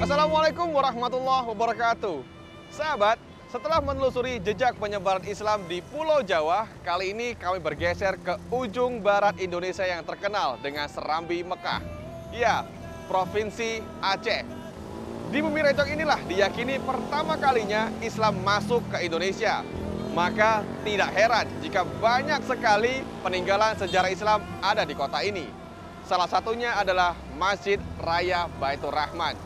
Assalamualaikum warahmatullahi wabarakatuh. Sahabat, setelah menelusuri jejak penyebaran Islam di Pulau Jawa, kali ini kami bergeser ke ujung barat Indonesia yang terkenal dengan serambi Mekah. Ya, Provinsi Aceh. Di bumi Recok inilah diyakini pertama kalinya Islam masuk ke Indonesia. Maka tidak heran jika banyak sekali peninggalan sejarah Islam ada di kota ini. Salah satunya adalah Masjid Raya Baitur Rahman.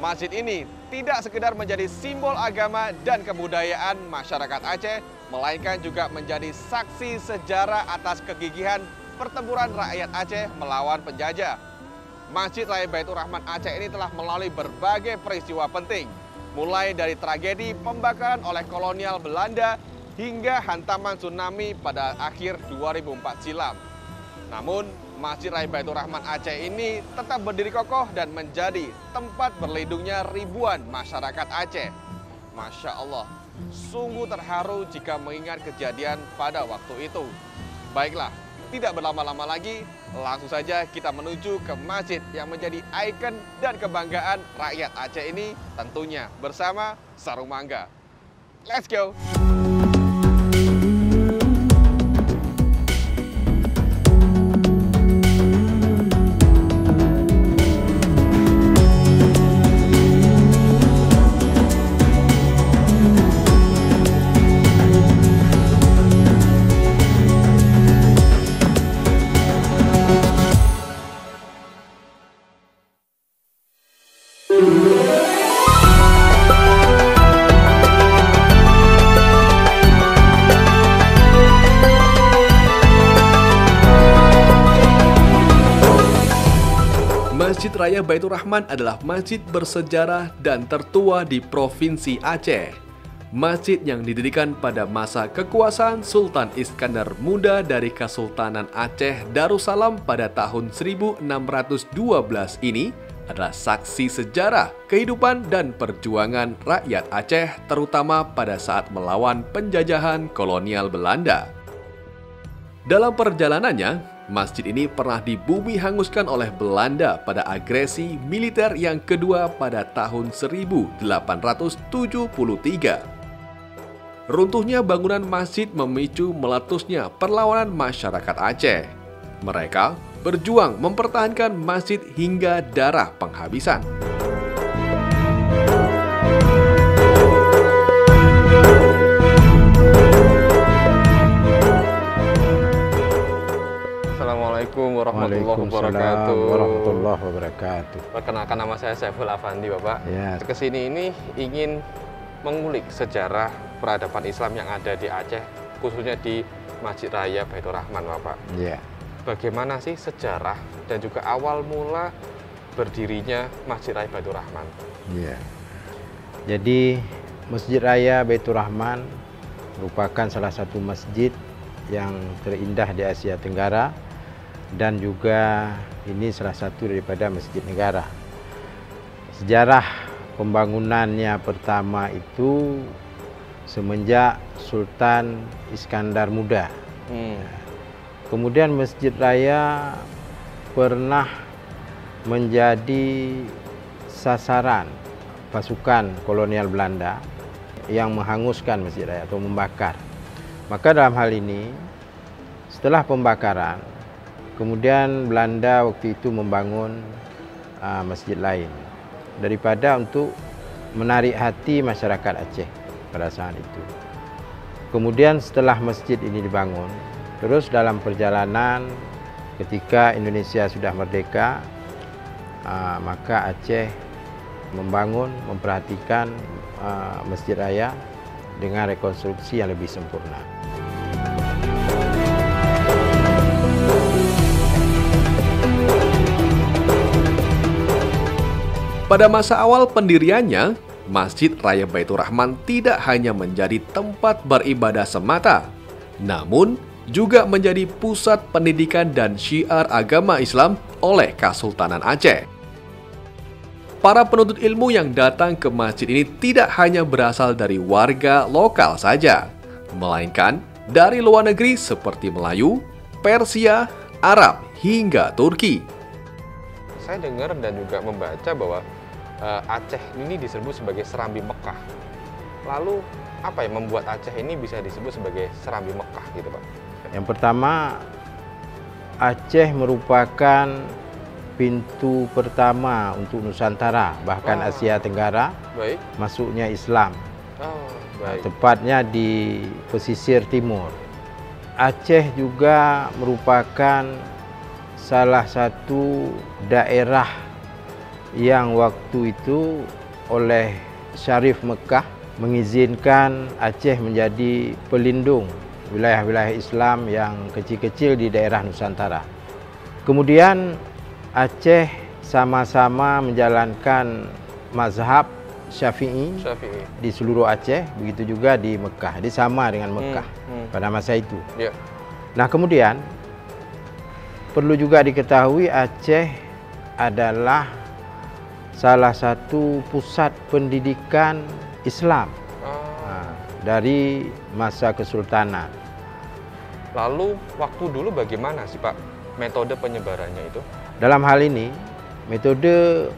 Masjid ini tidak sekedar menjadi simbol agama dan kebudayaan masyarakat Aceh, melainkan juga menjadi saksi sejarah atas kegigihan pertempuran rakyat Aceh melawan penjajah. Masjid Raya Baitur Rahman Aceh ini telah melalui berbagai peristiwa penting, mulai dari tragedi pembakaran oleh kolonial Belanda hingga hantaman tsunami pada akhir 2004 silam. Namun, Masjid Raya Baitur Rahman Aceh ini tetap berdiri kokoh dan menjadi tempat berlindungnya ribuan masyarakat Aceh. Masya Allah, sungguh terharu jika mengingat kejadian pada waktu itu. Baiklah, tidak berlama-lama lagi, langsung saja kita menuju ke masjid yang menjadi ikon dan kebanggaan rakyat Aceh ini, tentunya bersama Sarung Mangga. Let's go! Masjid Raya Baitur Rahman adalah masjid bersejarah dan tertua di Provinsi Aceh. Masjid yang didirikan pada masa kekuasaan Sultan Iskandar Muda dari Kesultanan Aceh Darussalam pada tahun 1612 ini adalah saksi sejarah kehidupan dan perjuangan rakyat Aceh, terutama pada saat melawan penjajahan kolonial Belanda. Dalam perjalanannya, masjid ini pernah dibumi hanguskan oleh Belanda pada agresi militer yang kedua pada tahun 1873. Runtuhnya bangunan masjid memicu meletusnya perlawanan masyarakat Aceh. Mereka berjuang mempertahankan masjid hingga darah penghabisan. Assalamualaikum warahmatullahi wabarakatuh. Perkenalkan, nama saya Saiful Afandi, Bapak. Ya. Kesini ini ingin mengulik sejarah peradaban Islam yang ada di Aceh, khususnya di Masjid Raya Baitur Rahman, Bapak. Ya. Bagaimana sih sejarah dan juga awal mula berdirinya Masjid Raya Baitur Rahman? Ya. Jadi Masjid Raya Baitur Rahman merupakan salah satu masjid yang terindah di Asia Tenggara, dan juga ini salah satu daripada masjid negara. Sejarah pembangunannya pertama itu semenjak Sultan Iskandar Muda. Kemudian Masjid Raya pernah menjadi sasaran pasukan kolonial Belanda yang menghanguskan Masjid Raya atau membakar. Maka dalam hal ini, setelah pembakaran, kemudian Belanda waktu itu membangun masjid lain daripada untuk menarik hati masyarakat Aceh pada saat itu. Kemudian setelah masjid ini dibangun, terus dalam perjalanan ketika Indonesia sudah merdeka, maka Aceh memperhatikan Masjid Raya dengan rekonstruksi yang lebih sempurna. Pada masa awal pendiriannya, Masjid Raya Baitur Rahman tidak hanya menjadi tempat beribadah semata, namun juga menjadi pusat pendidikan dan syiar agama Islam oleh Kesultanan Aceh. Para penuntut ilmu yang datang ke masjid ini tidak hanya berasal dari warga lokal saja, melainkan dari luar negeri seperti Melayu, Persia, Arab, hingga Turki. Saya dengar dan juga membaca bahwa Aceh ini disebut sebagai Serambi Mekah. Lalu apa yang membuat Aceh ini bisa disebut sebagai Serambi Mekah gitu Pak? Yang pertama, Aceh merupakan pintu pertama untuk Nusantara, bahkan Asia Tenggara, Baik. masuknya Islam. Baik. Tepatnya di pesisir timur. Aceh juga merupakan salah satu daerah yang waktu itu oleh Syarif Mekah mengizinkan Aceh menjadi pelindung wilayah-wilayah Islam yang kecil-kecil di daerah Nusantara. Kemudian Aceh sama-sama menjalankan mazhab Syafi'i di seluruh Aceh, begitu juga di Mekah. Dia sama dengan Mekah pada masa itu. Yeah. Nah, kemudian perlu juga diketahui Aceh adalah salah satu pusat pendidikan Islam dari masa Kesultanan. Lalu waktu dulu bagaimana sih Pak metode penyebarannya itu? Dalam hal ini, metode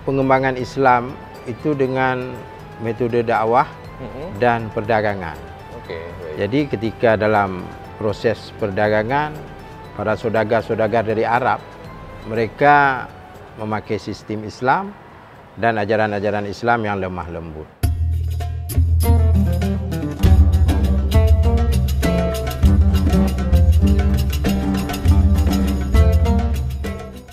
pengembangan Islam itu dengan metode dakwah dan perdagangan. Baik. Jadi ketika dalam proses perdagangan, para saudagar-saudagar dari Arab, mereka memakai sistem Islam dan ajaran-ajaran Islam yang lemah lembut.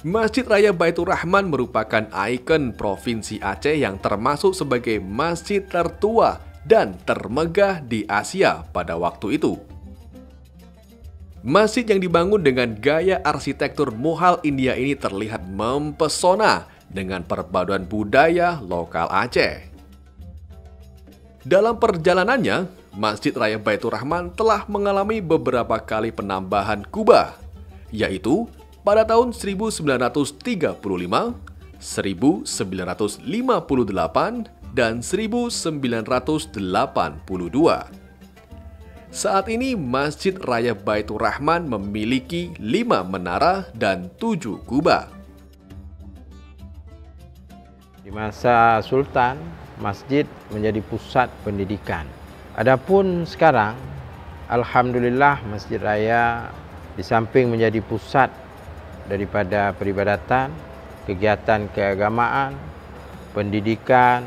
Masjid Raya Baitur Rahman merupakan ikon Provinsi Aceh yang termasuk sebagai masjid tertua dan termegah di Asia pada waktu itu. Masjid yang dibangun dengan gaya arsitektur Mughal India ini terlihat mempesona dengan perpaduan budaya lokal Aceh. Dalam perjalanannya, Masjid Raya Baitur Rahman telah mengalami beberapa kali penambahan kubah, yaitu pada tahun 1935, 1958, dan 1982. Saat ini Masjid Raya Baitur Rahman memiliki 5 menara dan 7 kubah. Di masa Sultan, masjid menjadi pusat pendidikan. Adapun sekarang, alhamdulillah Masjid Raya di samping menjadi pusat daripada peribadatan, kegiatan keagamaan, pendidikan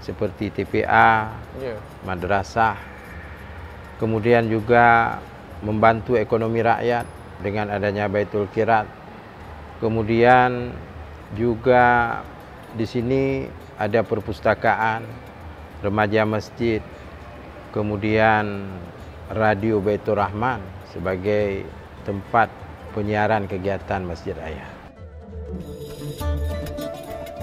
seperti TPA, madrasah, kemudian juga membantu ekonomi rakyat dengan adanya Baitul Qirat. Kemudian juga di sini ada perpustakaan, remaja masjid, kemudian radio Baitur Rahman sebagai tempat penyiaran kegiatan Masjid Raya.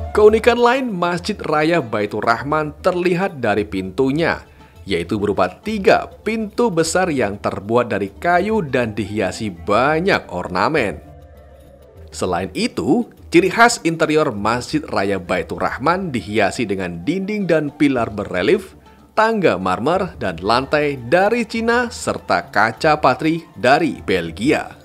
Keunikan lain Masjid Raya Baitur Rahman terlihat dari pintunya, yaitu berupa 3 pintu besar yang terbuat dari kayu dan dihiasi banyak ornamen. Selain itu, ciri khas interior Masjid Raya Baitur Rahman dihiasi dengan dinding dan pilar berelief, tangga marmer, dan lantai dari Cina serta kaca patri dari Belgia.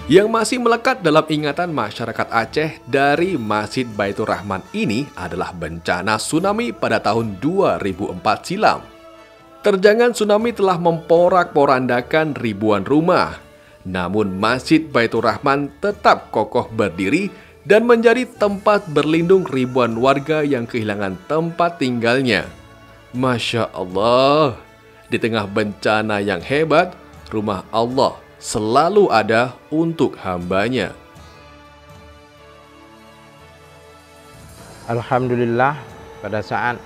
Yang masih melekat dalam ingatan masyarakat Aceh dari Masjid Baitur Rahman ini adalah bencana tsunami pada tahun 2004 silam. Terjangan tsunami telah memporak-porandakan ribuan rumah. Namun Masjid Baitur Rahman tetap kokoh berdiri dan menjadi tempat berlindung ribuan warga yang kehilangan tempat tinggalnya. Masya Allah, di tengah bencana yang hebat, rumah Allah selalu ada untuk hambanya. Alhamdulillah, pada saat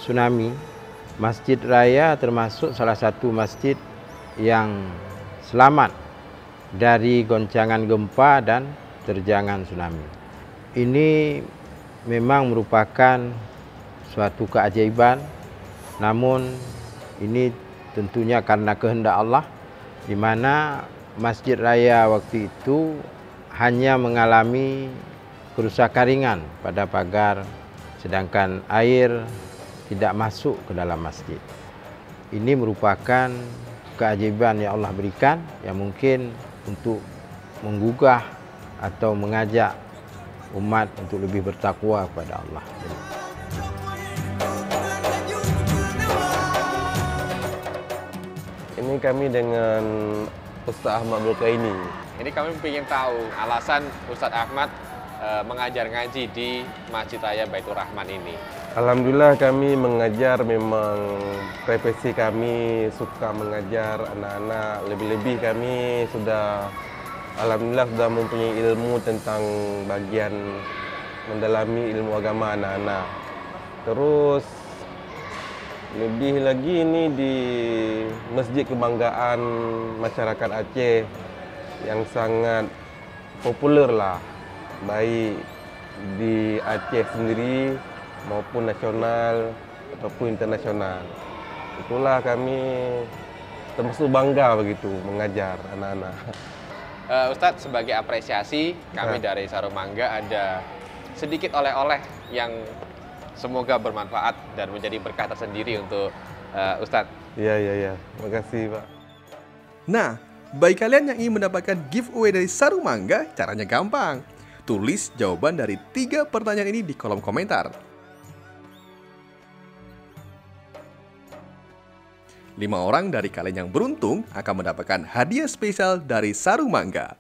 tsunami, Masjid Raya termasuk salah satu masjid yang selamat dari goncangan gempa dan terjangan tsunami. Ini memang merupakan suatu keajaiban, namun ini tentunya karena kehendak Allah, di mana Masjid Raya waktu itu hanya mengalami kerusakan ringan pada pagar, sedangkan air tidak masuk ke dalam masjid. Ini merupakan keajaiban yang Allah berikan yang mungkin untuk menggugah atau mengajak umat untuk lebih bertakwa kepada Allah. Ini kami dengan Ustaz Ahmad Bulkaini. Ini kami ingin tahu alasan Ustadz Ahmad mengajar ngaji di Masjid Raya Baitur Rahman ini. Alhamdulillah kami mengajar, memang profesi kami suka mengajar anak-anak. Lebih-lebih kami sudah, alhamdulillah sudah mempunyai ilmu tentang bagian mendalami ilmu agama anak-anak. Terus lebih lagi ini di Masjid Kebanggaan Masyarakat Aceh yang sangat populer lah, baik di Aceh sendiri maupun nasional ataupun internasional. Itulah kami termasuk bangga begitu mengajar anak-anak. Ustadz, sebagai apresiasi kami dari Sarumangga ada sedikit oleh-oleh yang semoga bermanfaat dan menjadi berkah tersendiri untuk Ustadz. Iya. Terima kasih, Pak. Nah, bagi kalian yang ingin mendapatkan giveaway dari Sarumangga, caranya gampang. Tulis jawaban dari 3 pertanyaan ini di kolom komentar. 5 orang dari kalian yang beruntung akan mendapatkan hadiah spesial dari Sarumangga.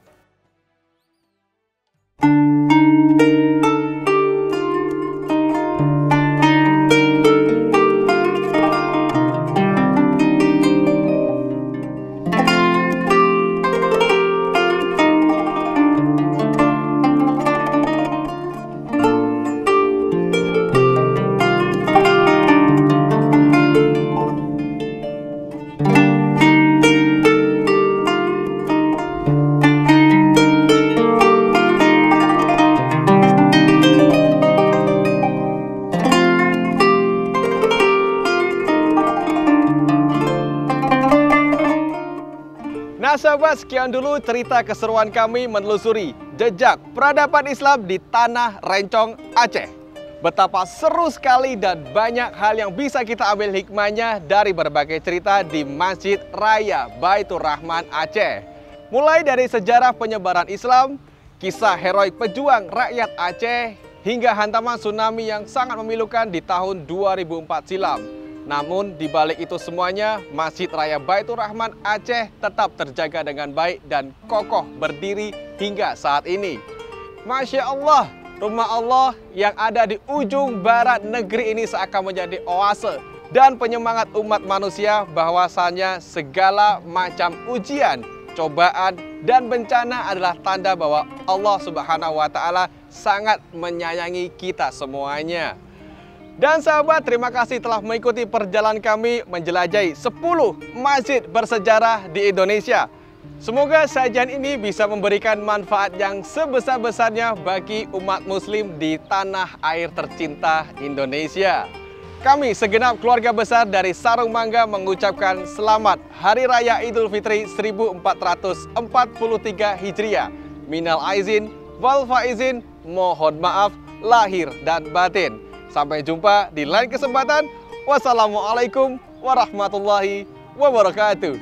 Nah sahabat, sekian dulu cerita keseruan kami menelusuri jejak peradaban Islam di Tanah Rencong, Aceh. Betapa seru sekali dan banyak hal yang bisa kita ambil hikmahnya dari berbagai cerita di Masjid Raya Baitur Rahman Aceh. Mulai dari sejarah penyebaran Islam, kisah heroik pejuang rakyat Aceh, hingga hantaman tsunami yang sangat memilukan di tahun 2004 silam. Namun di balik itu semuanya, Masjid Raya Baitur Rahman Aceh tetap terjaga dengan baik dan kokoh berdiri hingga saat ini. Masya Allah, rumah Allah yang ada di ujung barat negeri ini seakan menjadi oase dan penyemangat umat manusia bahwasannya segala macam ujian, cobaan, dan bencana adalah tanda bahwa Allah Subhanahu wa Ta'ala sangat menyayangi kita semuanya. Dan sahabat, terima kasih telah mengikuti perjalanan kami menjelajahi 10 masjid bersejarah di Indonesia. Semoga sajian ini bisa memberikan manfaat yang sebesar-besarnya bagi umat muslim di tanah air tercinta Indonesia. Kami segenap keluarga besar dari Sarumangga mengucapkan selamat Hari Raya Idul Fitri 1443 Hijriah. Minal aizin wal faizin, mohon maaf lahir dan batin. Sampai jumpa di lain kesempatan. Wassalamualaikum warahmatullahi wabarakatuh.